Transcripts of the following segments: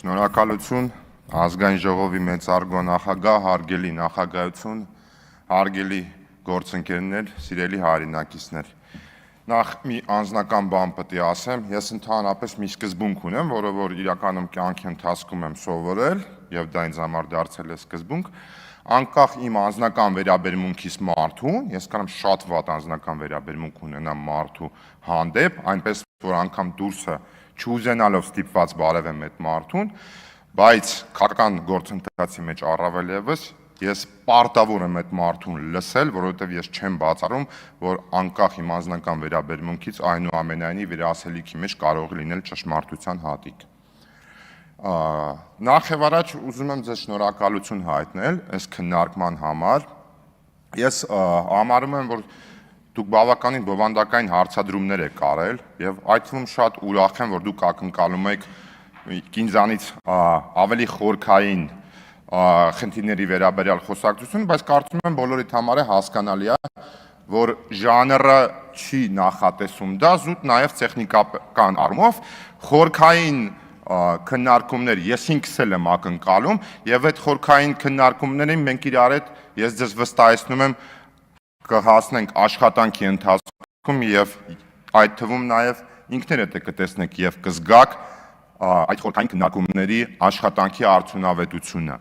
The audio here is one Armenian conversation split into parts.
Շնորհակալություն ազգային ժողովի մեծարգո նախագահ, հարգելի նախագահություն, հարգելի գործընկերներ, սիրելի հայրենակիցներ։ Նախ մի անձնական բան պետք է ասեմ, ես ընդհանրապես մի սկզբունք ունեմ, որը որ իրականում կյանքի ընթացքում եմ սովորել, եւ դա ինձ համար դարձել է սկզբունք, անկախ իմ անձնական վերաբերմունքից մարդուն, ես կարող եմ շատ վատ անձնական վերաբերմունք ունենամ մարդու հանդեպ, այնպես որ անգամ դուրսը չուզենալով ստիպված բարևեմ այդ մարդուն, բայց քաղաքական գործընթացի մեջ առավել ևս ես պարտավոր եմ այդ մարդուն լսել, որովհետև ես չեմ բացառում, որ անկախ իմ անձնական վերաբերմունքից այնուամենայնիվ իր ասելիքի մեջ կարող է լինել ճշմարտության հատիկ։ Նախ եւ առաջ ուզում եմ ձեզ շնորհակալություն հայտնել այս քննարկման համար։ Ես համարում եմ, որ դուք բավականին բովանդակային հարցադրումներ եք արել եւ այդ թվում շատ ուրախ եմ, որ դուք ակնկալում եք ինձանից ավելի խորքային խնդիրների վերաբերյալ խոսակցություն, բայց կարծում եմ բոլորիդ համար է հասկանալի է, որ ժանրը չի նախատեսում դա զուտ նաեւ տեխնիկական առումով խորքային քննարկումներ ես ինքս եմ ակնկալում եւ այդ խորքային քննարկումներին մենք իրար հետ ես ձեզ վստահեցնում եմ կհասնենք աշխատանքի ընթացքում եւ այդ թվում նաեւ ինքներդ կտեսնեք եւ կզգաք այդ խորքային քննարկումների աշխատանքի արդյունավետությունը։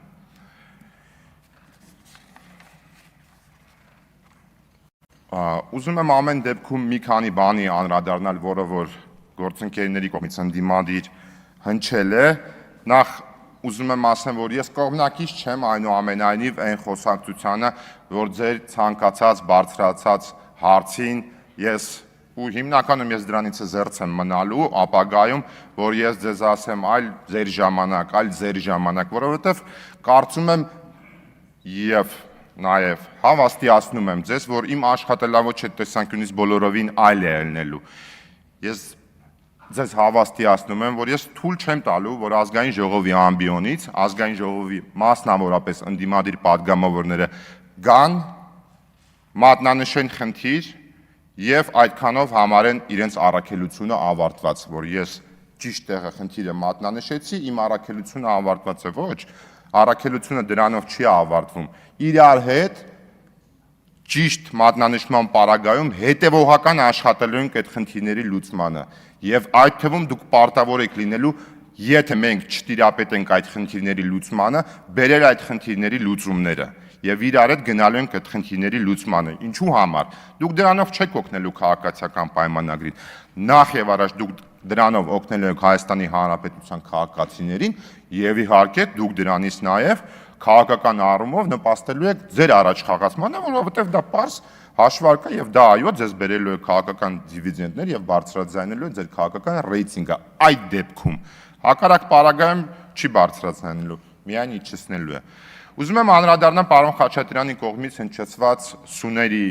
Ուզում եմ ամեն դեպքում մի քանի բանի անդրադառնալ, որը որ գործընկերների կողմից ընդդիմադիր հնչել է, նախ ուզում եմ ասեմ, որ ես կողմնակից չեմ այնուամենայնիվ այն խոսակցությանը, որ ձեր ցանկացած բարձրացած հարցին ես ու հիմնականում ես դրանից զերծ եմ մնալու ապագայում, որ ես ձեզ ասեմ այլ ձեր ժամանակ, որովհետև կարծում եմ եւ նաեւ հավաստիացնում եմ ձեզ, որ իմ աշխատելավոճ տեսանկյունից բոլորովին այլ է ելնելու։ Ես ձեզ հավաստիացնում եմ, որ ես թույլ չեմ տալու, որ ազգային ժողովի ամբիոնից, ազգային ժողովի մասնավորապես ընդդիմադիր падգամավորները գան, մատնանշեն խնդիր եւ այդքանով համարեն իրենց առաքելությունը ավարտված, որ ես ճիշտ տեղը խնդիրը մատնանշեցի, իմ առաքելությունը ավարտված է, ոչ, առաքելությունը դրանով չի ավարտվում։ Իրար հետ ճիշտ մատնանշման պարագայում հետևողական աշխատելու ենք այդ խնդիրների լուծմանը եւ այդ թվում դուք պարտավոր եք լինելու, եթե մենք չտիրապետենք այդ խնդիրների լուծմանը, բերել այդ խնդիրների լուծումները եւ իրար հետ գնալու ենք այդ խնդիրների լուծմանը։ Ինչու համար։ Դուք դրանով չեք օգնելու քաղաքացիական պայմանագրին։ Նախ եւ առաջ դուք դրանով օգնելու եք Հայաստանի Հանրապետության քաղաքացիներին եւ իհարկե դուք դրանից նաեւ քաղաքական առումով նպաստելու եք ձեր առաջխաղացմանը, որովհետև դա պարզ հաշվարկ է եւ դա այո ձեզ բերելու է քաղաքական դիվիդենդներ եւ բարձրաձայնելու է ձեր քաղաքական ռեյտինգը։ Այդ դեպքում հակառակ պարագայում չի բարձրացնելու, միայն իջեցնելու է։ Ուզում եմ անդրադառնալ պարոն Խաչատրյանի կողմից հնչեցված սուների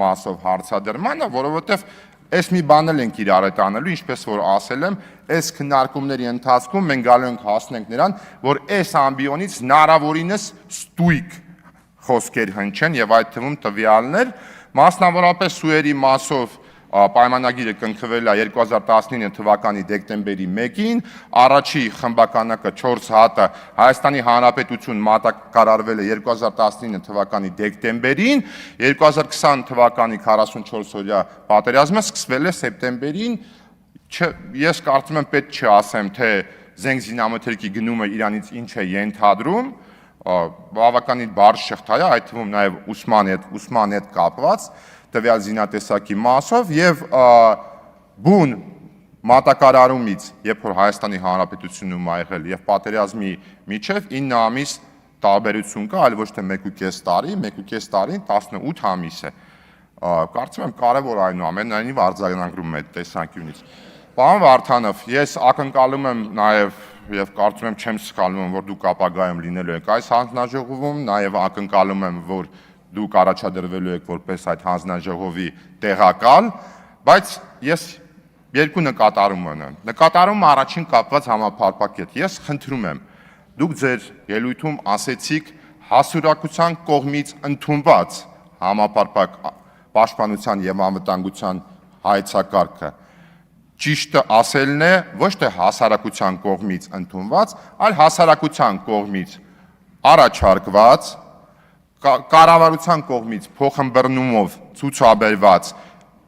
մասով հարցադրմանը, որովհետև այս մի բան էլ ենք իրար հետ անելու, ինչպես որ ասել եմ, այս քննարկումների ընթացքում մենք գալու ենք հասնենք նրան, որ այս ամբիոնից հնարավորինս ստույգ խոսքեր հնչեն եւ այդ թվում տվյալներ, մասնավորապես սուերի մասով պայմանագիրը կնքվել է 2019 թվականի դեկտեմբերի 1-ին, առաջի խմբականակը 4 հատը Հայաստանի Հանրապետություն մատակարարվել է 2019 թվականի դեկտեմբերին, 2020 թվականի 44-օրյա պատերազմը սկսվել է սեպտեմբերին, ես կարծում եմ պետք չի ասեմ, թե զենք զինամթերքի գնումը իրանից ինչ է ենթադրում, բավականին բարձր շղթա է, այդ թվում նաև ուսման հետ կապված տվյալ զինատեսակի մասով եւ բուն մատակարարումից, երբ որ Հայաստանի Հանրապետությունում ա եղել եւ պատերազմի միջև 9 ամիս տարբերություն կա, այլ ոչ թե 1.5 տարի, 1.5 տարին 18 ամիս է։ Կարծում եմ կարևոր այնուամենայնիվ արձանագրում է այդ տեսանկյունից։ Պարոն Վարդանով, ես ակնկալում եմ նաեւ եւ կարծում եմ չեմ սխալվում, որ դուք ապագայում լինելու եք այս հանձնաժողովում, նաեւ ակնկալում եմ, որ դուք առաջադրվելու եք որպես այդ հանձնաժողովի տեղակալ, բայց ես երկու նկատառում ունեմ։ Նկատառումը առաջին կապված համապարփակ հետ։ Ես խնդրում եմ, դուք ձեր ելույթում ասեցիք հասարակության կողմից ընդունված համապարփակ պաշտպանության եւ անվտանգության հայեցակարգը։ ճիշտը ասելն է ոչ թե հասարակության կողմից ընդունված, այլ հասարակության կողմից առաջարկված, կառավարության կողմից փոխըմբռնումով ցուցաբերված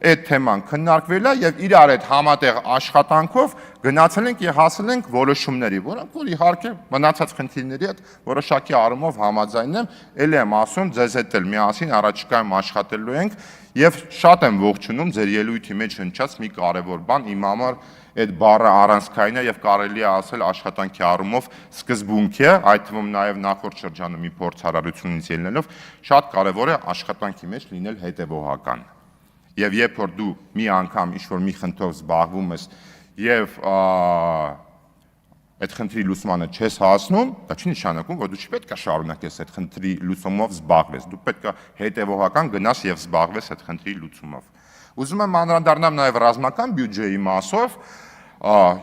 այդ թեման քննարկվել է եւ իրար այդ համատեղ աշխատանքով գնացել ենք եւ հասել ենք որոշումների, որոնք որ իհարկե մնացած խնդիրների հետ որոշակի առումով համաձայն եմ, ելի եմ ասում, ձեզ հետ էլ միասին առաջիկայում աշխատելու ենք եւ շատ եմ ողջունում ձեր ելույթի մեջ հնչած մի կարեւոր բան, իմ համար այդ բառը առանցքային է եւ կարելի է ասել աշխատանքի առումով սկզբունք է, այդ թվում նաեւ նախորդ շրջանում մի փորձարարությունից ելնելով շատ կարեւոր է աշխատանքի մեջ լինել հետեւողական։ Եվ երբ որ դու մի անգամ ինչ-որ մի խնդրով զբաղվում ես եւ այդ խնդրի լուծմանը չես հասնում, դա չի նշանակում, որ դու չպետք է շարունակես այդ խնդրի լուծումով զբաղվես, դու պետք է հետեւողական գնաս եւ զբաղվես այդ խնդրի լուծումով։ Ուզում եմ անդրադառնամ նաեւ ռազմական բյուջեի մասով,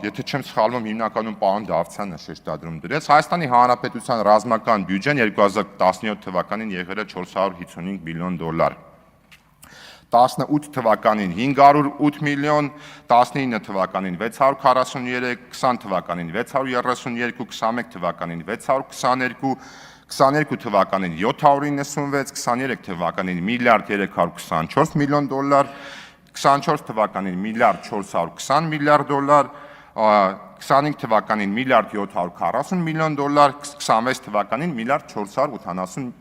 եթե չեմ սխալվում, հիմնականում պարոն Դավթյանը շեշտադրում դրեց, Հայաստանի Հանրապետության ռազմական բյուջեն 2017 թվականին եղել է 455 միլիոն դոլար։ 18 թվականին 508 միլիոն, 19 թվականին 643, 20 թվականին 632, 21 թվականին 622, 22 թվականին 796, 23 թվականին միլիարդ 324 միլիոն դոլար, 24 թվականին միլիարդ 420 միլիարդ դոլար, 25 թվականին միլիարդ 740 միլիոն դոլար, 26 թվականին միլիարդ 480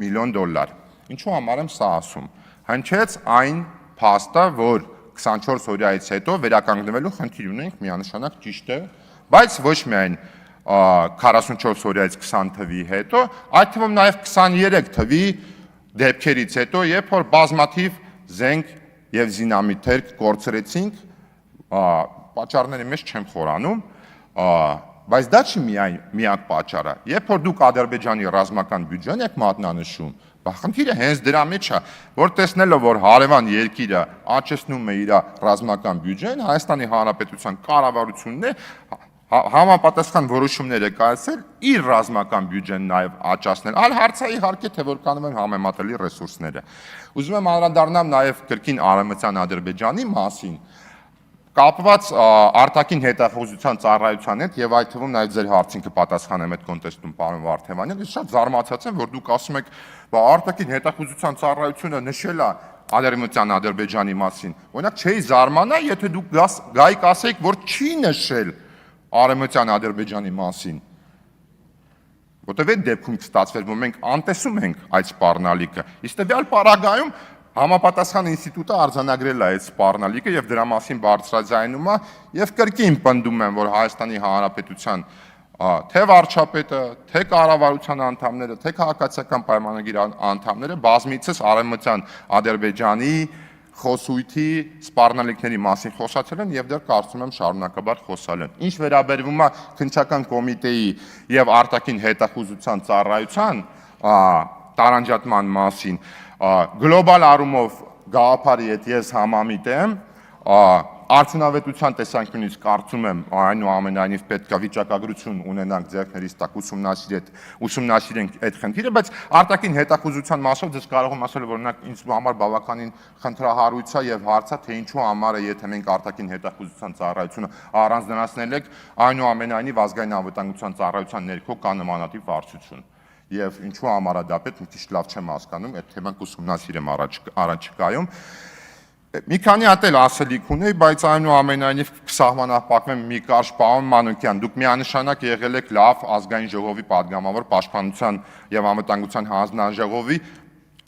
միլիոն դոլար։ Ինչու համար եմ սա ասում։ Հնչեց այն փաստը, որ 24 օրյայից հետո վերականգնվելու խնդիր ունենք, միանշանակ ճիշտ է, բայց ոչ միայն 44 օրյայից 20 թվի հետո, այդ թվում նաև 23 թվի դեպքերից հետո, երբ որ բազմաթիվ զենք եւ զինամիթեր կորցրեցինք, պատճառների մեջ չեմ խորանում, բայց դա չի միակ պատճառը։ Երբ որ դուք Ադրբեջանի ռազմական բյուջեն եք մատնանշում, խնդիրը հենց դրա մեջ է, որ տեսնելով, որ հարևան երկիրը աճեցնում է իր ռազմական բյուջեն, Հայաստանի Հանրապետության կառավարությունն է համապատասխան որոշումներ է կայացրել իր ռազմական բյուջեն նաև աճացնել, այլ հարցը իհարկե թե որքանով են համեմատելի ռեսուրսները։ Ուզում եմ անդրադառնամ նաև կրկին Արևմտյան Ադրբեջանի մասին, կապված արտաքին հետախուզության ծառայության հետ եւ այդ թվում նաեւ ձեր հարցին կպատասխանեմ այդ կոնտեքստում պարոն Վարդևանյան, ես շատ զարմացած եմ, որ դուք ասում եք, բա արտաքին հետախուզության ծառայությունը նշել է Արևմտյան Ադրբեջանի մասին։ Օրինակ չէի զարմանա, եթե դուք գայիք ասեիք, որ չի նշել Արևմտյան Ադրբեջանի մասին։ Որտեւ այդ դեպքում կստացվեր, որ մենք անտեսում ենք այդ սպառնալիքը։ Իսկ տվյալ պարագայում Համապատասխան ինստիտուտը արձանագրել է այդ սպառնալիքը եւ դրա մասին բարձրաձայնում է եւ կրկին պնդում եմ, որ Հայաստանի Հանրապետության թե վարչապետը, թե կառավարության անդամները, թե քաղաքացիական պայմանագիր անդամները բազմիցս Արևմտյան Ադրբեջանի խոսույթի սպառնալիքների մասին խոսացել են եւ դեռ կարծում եմ շարունակաբար խոսալ են։ Ինչ վերաբերվում է քննչական կոմիտեի եւ արտաքին հետախուզության ծառայության տարանջատման մասին, գլոբալ առումով գաղափարի հետ ես համամիտ եմ, արդյունավետության տեսանկյունից կարծում եմ այնուամենայնիվ պետք է վիճակագրություն ունենանք ձեռքներիս տակ ուսումնասիրենք այդ խնդիրը, բայց արտաքին հետախուզության մասով դες կարող եմ ասել, որ օրինակ ինձ համար բավականին խնդրահարույց է եւ հարց է, թե ինչու համար է, եթե մենք արտաքին հետախուզության ծառայությունը առանձնացնել ենք, այնուամենայնիվ ազգային անվտանգության ծառայության ներքո կա նմանատիպ վարչություն։ Եվ ինչու համար է դա պետք, մի քիչ լավ չեմ հասկանում, այդ թեման կուսումնասիրեմ առաջիկայում։ Մի քանի հատ էլ ասելիք ունեի, բայց այնուամենայնիվ կսահմանափակվեմ մի կարճ պարոն Մանուկյան, դուք միանշանակ եղել եք լավ ազգային ժողովի падգամավոր, պաշտպանության եւ անվտանգության հանձնաժողովի,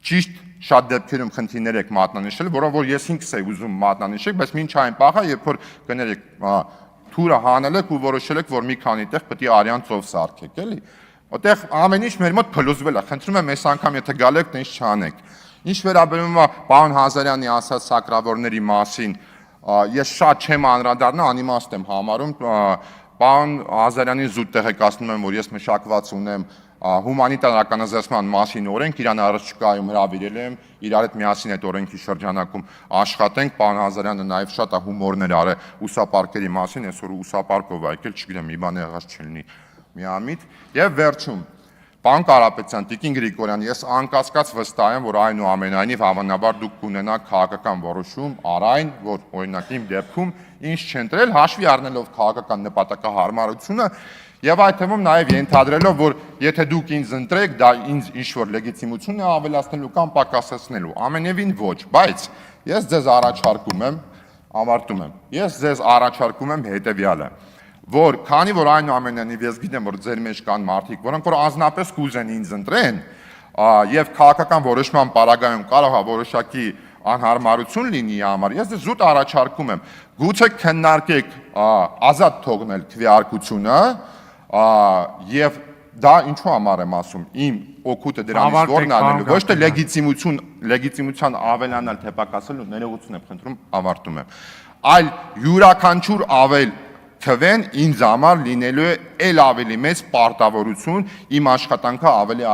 ճիշտ շատ դեպքերում խնդիրներ եք մատնանշել, որոնք որ ես ինքս եմ ուզում մատնանշել, բայց մինչ այն պահը, երբ որ կներեք թուրը հանել եք ու որոշել եք, որ մի քանի տեղ պետք է արյան ծով սարքեք, էլի։ Որտեղ ամեն ինչ մեր մոտ փլուզվել է, խնդրում եմ այս անգամ եթե գալ եք, տենց չանեք։ Ինչ վերաբերում է պարոն Հազարյանի ասած սակրավորների մասին, ես շատ չեմ անդրադառնա, անիմաստ եմ համարում, պարոն Հազարյանին զուտ տեղեկացնում եմ, որ ես մշակված ունեմ հումանիտարականազերծման մասին օրենք, իրան առաջիկայում հրավիրել եմ, իրար հետ միասին այդ օրենքի շրջանակում աշխատենք, պարոն Հազարյանը նաև շատ հումորներ արել ուսապարկերի մասին, այսօր ուսապարկով եկել, չգիտեմ, մի բան եղած չլինի միամիտ, եւ վերջում Պարոն Կարապետյան, Տիկին Գրիգորյան, ես անկասկած վստահ եմ, որ այնուամենայնիվ հավանաբար դուք կունենաք քաղաքական որոշում առ այն, որ օրինակ իմ դեպքում ինչ չընտրել, հաշվի առնելով քաղաքական նպատակահարմարությունը եւ այդ թվում նաեւ ենթադրելով, որ եթե դուք ինձ ընտրեք, դա ինձ ինչ-որ լեգիտիմություն է ավելացնելու կամ պակասեցնելու։ Ամենևին ոչ, բայց ես ձեզ առաջարկում եմ, ավարտում եմ։ Ես ձեզ առաջարկում եմ հետեւյալը, որ քանի որ այնուամենայնիվ ես գիտեմ, որ ձեր մեջ կան մարդիկ, որոնք որ անձնապես կուզեն ինձ ընտրեն, եւ քաղաքական որոշման պարագայում կարող է որոշակի անհարմարություն լինի համար, ես ձեզ զուտ առաջարկում եմ, գուցե քննարկեք ազատ թողնել քվեարկությունը, եւ դա ինչու համար եմ ասում, իմ օգուտը դրանից որն անելու, ոչ թե լեգիտիմության ավելանալ թե պակասել, ներողություն եմ խնդրում, ավարտում եմ, այլ յուրաքանչյուր ավել քվեն ինձ համար լինելու է ել ավելի մեծ պարտավորություն, իմ աշխատանքը ավելի